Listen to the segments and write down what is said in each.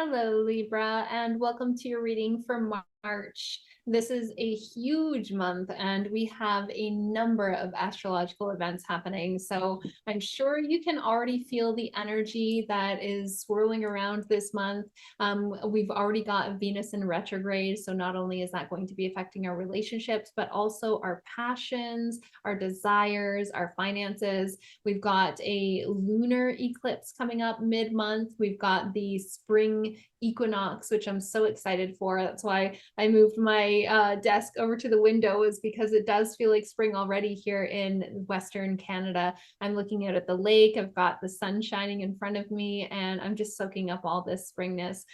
Hello, Libra, and welcome to your reading for March. This is a huge month, and we have a number of astrological events happening. So I'm sure you can already feel the energy that is swirling around this month. We've already got Venus in retrograde. So not only is that going to be affecting our relationships, but also our passions, our desires, our finances. We've got a lunar eclipse coming up mid-month. We've got the spring equinox, which I'm so excited for. That's why I moved my desk over to the window, is because it does feel like spring already here in Western Canada. I'm looking out at the lake. I've got the sun shining in front of me, and I'm just soaking up all this springness.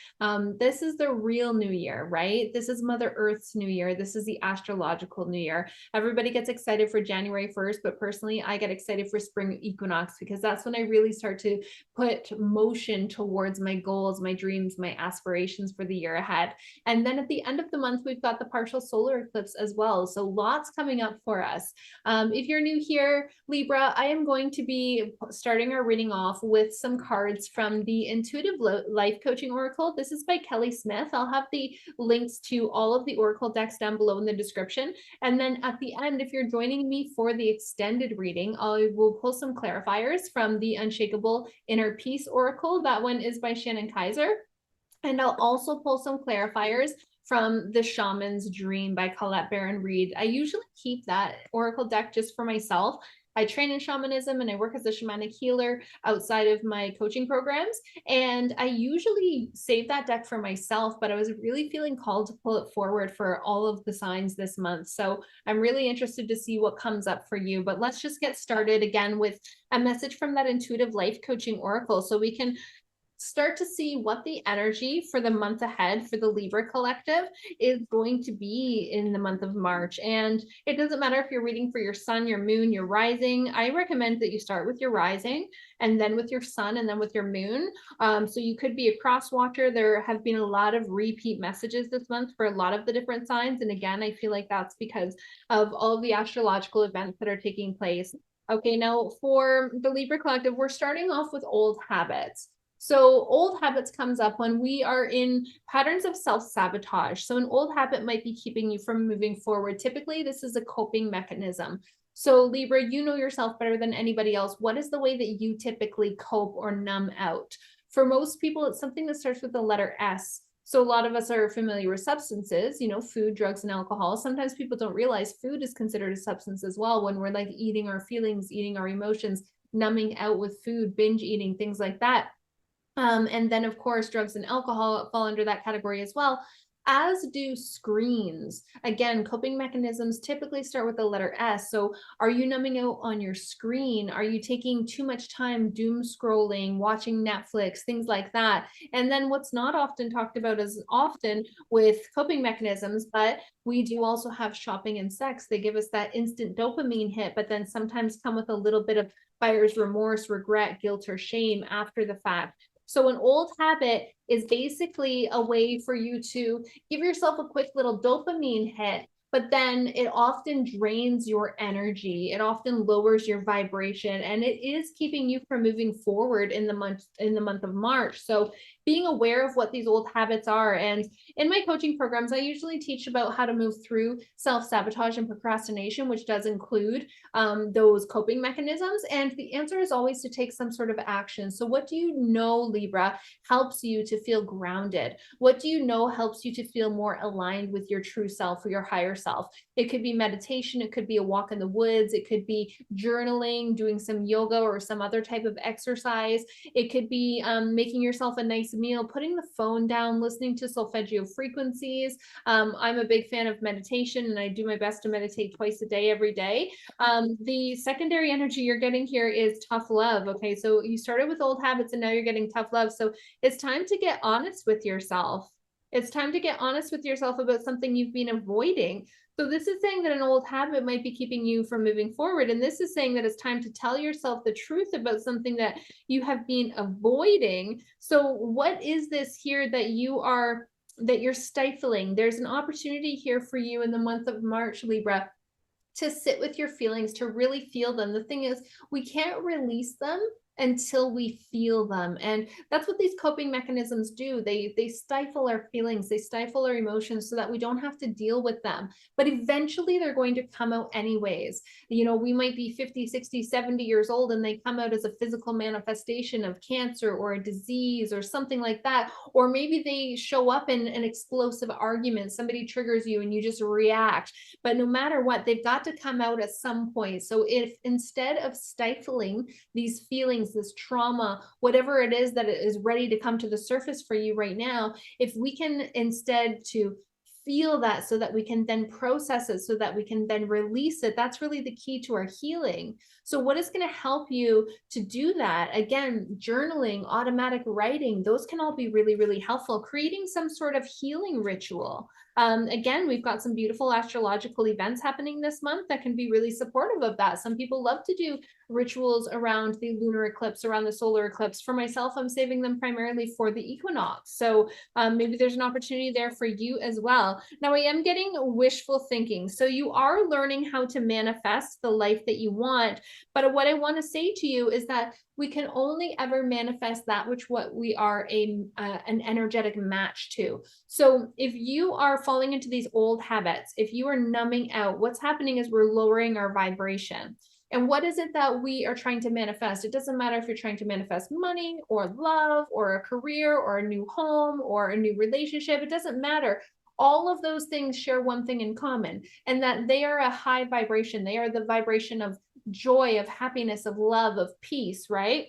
This is the real new year, right? This is Mother Earth's new year. This is the astrological new year. Everybody gets excited for January 1st, but personally, I get excited for spring equinox because that's when I really start to put motion towards my goals, my dreams, my aspirations for the year ahead. And then at the end of the month, we've got the partial solar eclipse as well. So lots coming up for us. If you're new here, Libra, I am going to be starting our reading off with some cards from the Intuitive Life Coaching Oracle. This is by Kelly Smith. I'll have the links to all of the Oracle decks down below in the description. And then at the end, if you're joining me for the extended reading, I will pull some clarifiers from the Unshakable Inner Peace Oracle. That one is by Shannon Kaiser. And I'll also pull some clarifiers from The Shaman's Dream by Colette Baron Reed. I usually keep that Oracle deck just for myself. I train in shamanism and I work as a shamanic healer outside of my coaching programs. And I usually save that deck for myself, but I was really feeling called to pull it forward for all of the signs this month. So I'm really interested to see what comes up for you. But let's just get started again with a message from that Intuitive Life Coaching Oracle so we can start to see what the energy for the month ahead for the Libra collective is going to be in the month of March. And it doesn't matter if you're reading for your sun, your moon, your rising. I recommend that you start with your rising and then with your sun and then with your moon. So you could be a cross watcher. There have been a lot of repeat messages this month for a lot of the different signs. And again, I feel like that's because of all of the astrological events that are taking place. Okay, now for the Libra collective, we're starting off with old habits. So old habits comes up when we are in patterns of self-sabotage. So an old habit might be keeping you from moving forward. Typically, this is a coping mechanism. So Libra, you know yourself better than anybody else. What is the way that you typically cope or numb out? For most people, it's something that starts with the letter S. So a lot of us are familiar with substances, you know, food, drugs, and alcohol. Sometimes people don't realize food is considered a substance as well when we're like eating our feelings, eating our emotions, numbing out with food, binge eating, things like that. And then, of course, drugs and alcohol fall under that category as well, as do screens. Again, coping mechanisms typically start with the letter S. So are you numbing out on your screen? Are you taking too much time doom scrolling, watching Netflix, things like that? And then what's not often talked about as often with coping mechanisms, but we do also have shopping and sex. They give us that instant dopamine hit, but then sometimes come with a little bit of buyer's remorse, regret, guilt, or shame after the fact. So an old habit is basically a way for you to give yourself a quick little dopamine hit, but then it often drains your energy. It often lowers your vibration, and it is keeping you from moving forward in the month of March. So being aware of what these old habits are. And in my coaching programs, I usually teach about how to move through self-sabotage and procrastination, which does include those coping mechanisms. And the answer is always to take some sort of action. So what do you know, Libra, helps you to feel grounded? What do you know helps you to feel more aligned with your true self or your higher self? It could be meditation. It could be a walk in the woods. It could be journaling, doing some yoga or some other type of exercise. It could be making yourself a nice meal, putting the phone down, listening to solfeggio frequencies. I'm a big fan of meditation, and I do my best to meditate twice a day, every day. The secondary energy you're getting here is tough love. Okay, so you started with old habits and now you're getting tough love. So it's time to get honest with yourself. It's time to get honest with yourself about something you've been avoiding. So this is saying that an old habit might be keeping you from moving forward. And this is saying that it's time to tell yourself the truth about something that you have been avoiding. So what is this here that you're stifling? There's an opportunity here for you in the month of March, Libra, to sit with your feelings, to really feel them. The thing is, we can't release them until we feel them. And that's what these coping mechanisms do. They stifle our feelings, they stifle our emotions so that we don't have to deal with them. But eventually they're going to come out anyways. You know, we might be 50, 60, 70 years old and they come out as a physical manifestation of cancer or a disease or something like that. Or maybe they show up in an explosive argument. Somebody triggers you and you just react. But no matter what, they've got to come out at some point. So if instead of stifling these feelings, this trauma, whatever it is that is ready to come to the surface for you right now, if we can instead to feel that so that we can then process it, so that we can then release it, that's really the key to our healing. So what is going to help you to do that? Again, journaling, automatic writing, those can all be really, really helpful. Creating some sort of healing ritual. Again, we've got some beautiful astrological events happening this month that can be really supportive of that. Some people love to do rituals around the lunar eclipse, around the solar eclipse. For myself, I'm saving them primarily for the equinox. So maybe there's an opportunity there for you as well. Now, I am getting wishful thinking. So you are learning how to manifest the life that you want. But what I want to say to you is that we can only ever manifest that which what we are an energetic match to. So if you are falling into these old habits, if you are numbing out, what's happening is we're lowering our vibration. And what is it that we are trying to manifest? It doesn't matter if you're trying to manifest money or love or a career or a new home or a new relationship. It doesn't matter. All of those things share one thing in common, and that they are a high vibration. They are the vibration of joy, of happiness, of love, of peace, right?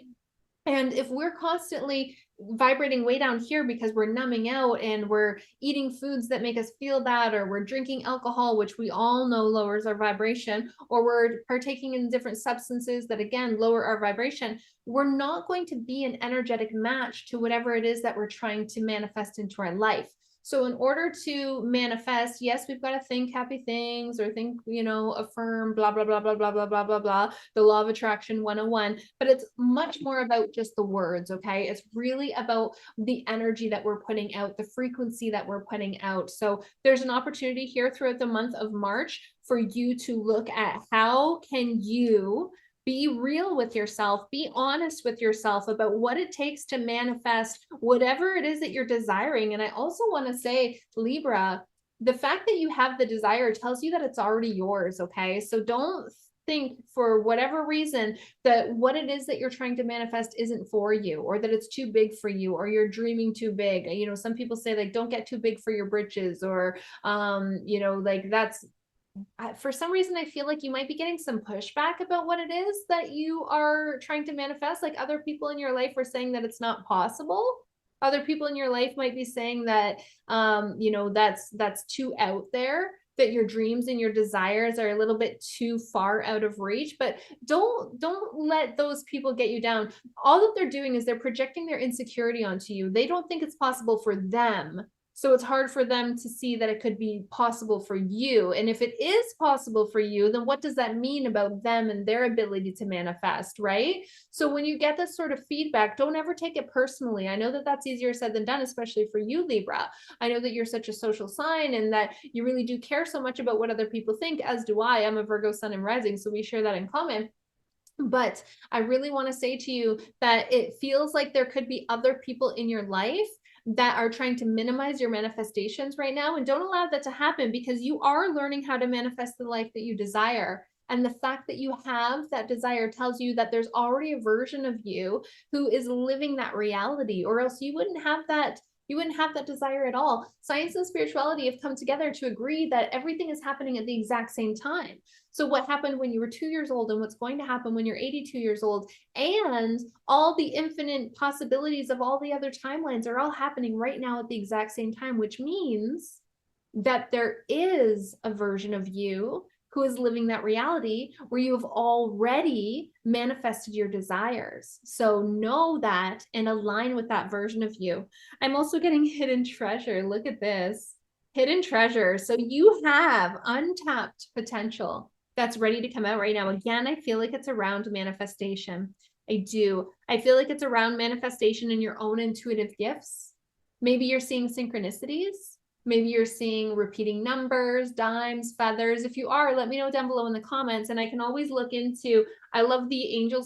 And if we're constantly vibrating way down here because we're numbing out and we're eating foods that make us feel that, or we're drinking alcohol, which we all know lowers our vibration, or we're partaking in different substances that again lower our vibration, we're not going to be an energetic match to whatever it is that we're trying to manifest into our life. So in order to manifest, yes, we've got to think happy things or think, you know, affirm, blah, blah, blah, blah, blah, blah, blah, blah, blah, the law of attraction 101. But it's much more about just the words, okay? It's really about the energy that we're putting out, the frequency that we're putting out. So there's an opportunity here throughout the month of March for you to look at how can you be real with yourself, be honest with yourself about what it takes to manifest whatever it is that you're desiring. And I also want to say, Libra, the fact that you have the desire tells you that it's already yours, okay? So don't think for whatever reason that what it is that you're trying to manifest isn't for you, or that it's too big for you, or you're dreaming too big. You know, some people say like, don't get too big for your britches, or, you know, like that's, for some reason, I feel like you might be getting some pushback about what it is that you are trying to manifest. Like other people in your life are saying that it's not possible. Other people in your life might be saying that, you know, that's too out there, that your dreams and your desires are a little bit too far out of reach. But don't let those people get you down. All that they're doing is they're projecting their insecurity onto you. They don't think it's possible for them. So it's hard for them to see that it could be possible for you. And if it is possible for you, then what does that mean about them and their ability to manifest, right? So when you get this sort of feedback, don't ever take it personally. I know that that's easier said than done, especially for you, Libra. I know that you're such a social sign and that you really do care so much about what other people think, as do I. I'm a Virgo sun and rising, so we share that in common. But I really want to say to you that it feels like there could be other people in your life that are trying to minimize your manifestations right now. And don't allow that to happen, because you are learning how to manifest the life that you desire. And the fact that you have that desire tells you that there's already a version of you who is living that reality, or else you wouldn't have that. You wouldn't have that desire at all. Science and spirituality have come together to agree that everything is happening at the exact same time. So what happened when you were 2 years old and what's going to happen when you're 82 years old, and all the infinite possibilities of all the other timelines are all happening right now at the exact same time, which means that there is a version of you who is living that reality where you have already manifested your desires. So know that and align with that version of you. I'm also getting hidden treasure. Look at this. Hidden treasure. So you have untapped potential that's ready to come out right now. Again, I feel like it's around manifestation. I do. I feel like it's around manifestation in your own intuitive gifts. Maybe you're seeing synchronicities. Maybe you're seeing repeating numbers, dimes, feathers. If you are, let me know down below in the comments. And I can always look into, I love the Angel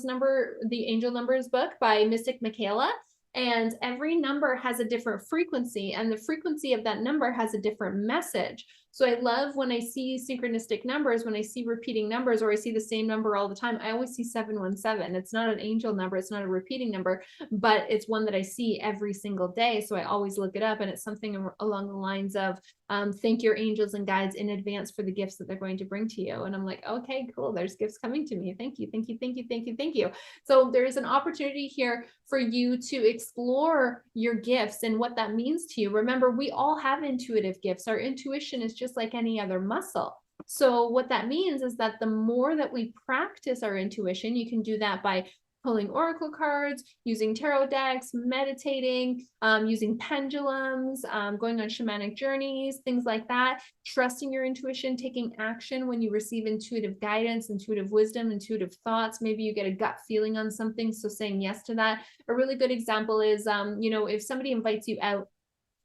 Numbers book by Mystic Michaela. And every number has a different frequency, and the frequency of that number has a different message. So I love when I see synchronistic numbers, when I see repeating numbers, or I see the same number all the time, I always see 717. It's not an angel number, it's not a repeating number, but it's one that I see every single day. So I always look it up, and it's something along the lines of, thank your angels and guides in advance for the gifts that they're going to bring to you. And I'm like, okay, cool. There's gifts coming to me. Thank you, thank you, thank you, thank you, thank you. So there's an opportunity here for you to explore your gifts and what that means to you. Remember, we all have intuitive gifts. Our intuition is just like any other muscle. So what that means is that the more that we practice our intuition, you can do that by pulling oracle cards, using tarot decks, meditating, using pendulums, going on shamanic journeys, things like that, trusting your intuition, taking action when you receive intuitive guidance, intuitive wisdom, intuitive thoughts. Maybe you get a gut feeling on something, so saying yes to that. A really good example is, if somebody invites you out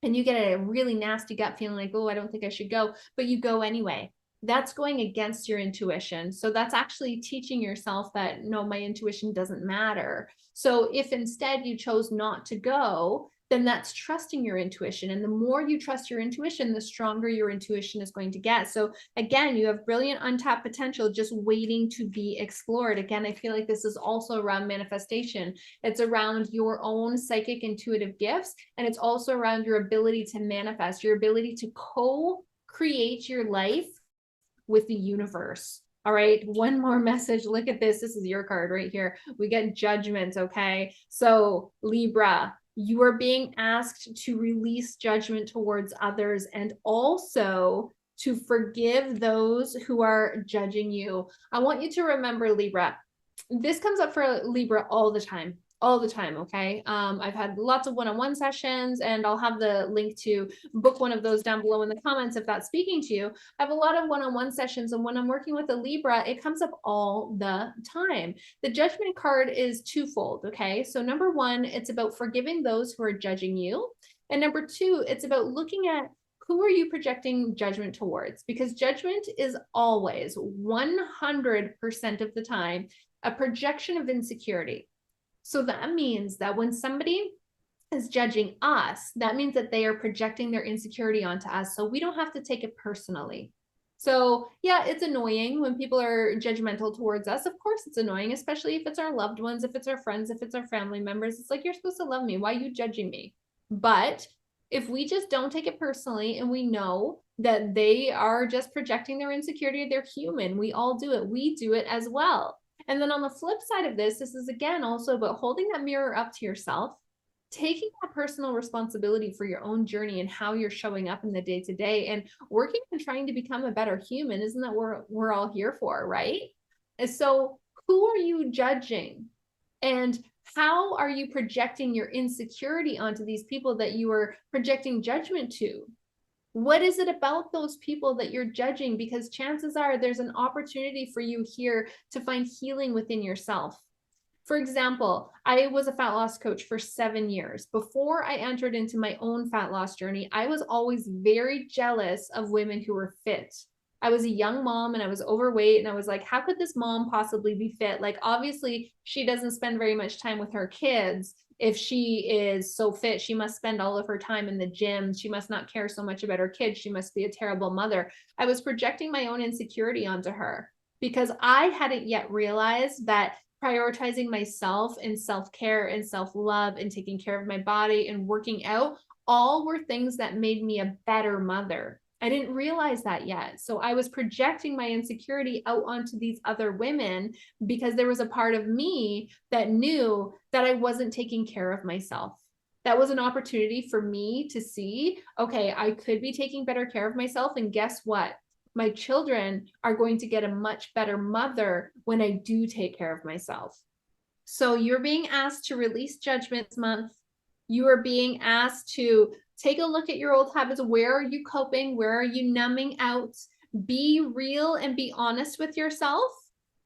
and you get a really nasty gut feeling like, oh, I don't think I should go, but you go anyway. That's going against your intuition. So that's actually teaching yourself that, no, my intuition doesn't matter. So if instead you chose not to go, then that's trusting your intuition. And the more you trust your intuition, the stronger your intuition is going to get. So again, you have brilliant untapped potential just waiting to be explored. Again, I feel like this is also around manifestation. It's around your own psychic intuitive gifts. And it's also around your ability to manifest, your ability to co-create your life with the universe. All right, one more message. Look at this. This is your card right here. We get judgment, okay? So Libra, you are being asked to release judgment towards others and also to forgive those who are judging you. I want you to remember, Libra, this comes up for Libra all the time. Okay. I've had lots of one-on-one sessions, and I'll have the link to book one of those down below in the comments if that's speaking to you. I have a lot of one-on-one sessions, and when I'm working with a Libra, it comes up all the time. The judgment card is twofold. Okay. So number one, it's about forgiving those who are judging you. And number two, it's about looking at who are you projecting judgment towards? Because judgment is always 100% of the time a projection of insecurity. So that means that when somebody is judging us, that means that they are projecting their insecurity onto us. So we don't have to take it personally. So yeah, it's annoying when people are judgmental towards us. Of course it's annoying, especially if it's our loved ones, if it's our friends, if it's our family members. It's like, you're supposed to love me. Why are you judging me? But if we just don't take it personally and we know that they are just projecting their insecurity, they're human. We all do it. We do it as well. And then on the flip side of this is again also about holding that mirror up to yourself, taking that personal responsibility for your own journey and how you're showing up in the day-to-day, and working on trying to become a better human. Isn't that what we're all here for, right? And so who are you judging? And how are you projecting your insecurity onto these people that you are projecting judgment to? What is it about those people that you're judging? Because chances are there's an opportunity for you here to find healing within yourself. For example, I was a fat loss coach for 7 years. Before I entered into my own fat loss journey, I was always very jealous of women who were fit. I was a young mom and I was overweight, and I was like, how could this mom possibly be fit? Like, obviously she doesn't spend very much time with her kids. If she is so fit, she must spend all of her time in the gym. She must not care so much about her kids. She must be a terrible mother. I was projecting my own insecurity onto her because I hadn't yet realized that prioritizing myself and self-care and self-love and taking care of my body and working out all were things that made me a better mother. I didn't realize that yet. So I was projecting my insecurity out onto these other women because there was a part of me that knew that I wasn't taking care of myself. That was an opportunity for me to see, okay, I could be taking better care of myself. And guess what? My children are going to get a much better mother when I do take care of myself. So you're being asked to release judgment this month. You are being asked to take a look at your old habits. Where are you coping? Where are you numbing out? Be real and be honest with yourself.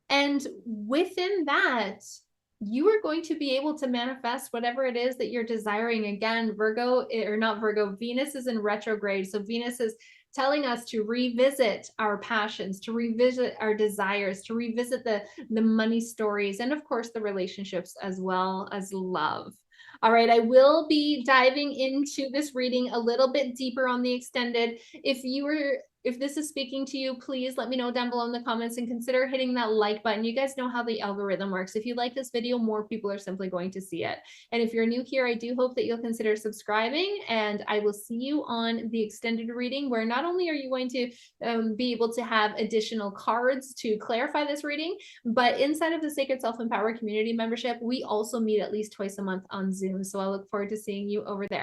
And within that, you are going to be able to manifest whatever it is that you're desiring. Again, Virgo, or not Virgo, Venus is in retrograde. So Venus is telling us to revisit our passions, to revisit our desires, to revisit the money stories, and of course the relationships as well as love. All right, I will be diving into this reading a little bit deeper on the extended. If this is speaking to you, please let me know down below in the comments and consider hitting that like button. You guys know how the algorithm works. If you like this video, more people are simply going to see it. And if you're new here, I do hope that you'll consider subscribing, and I will see you on the extended reading, where not only are you going to be able to have additional cards to clarify this reading, but inside of the Sacred Self-Empower community membership, we also meet at least twice a month on Zoom. So I look forward to seeing you over there.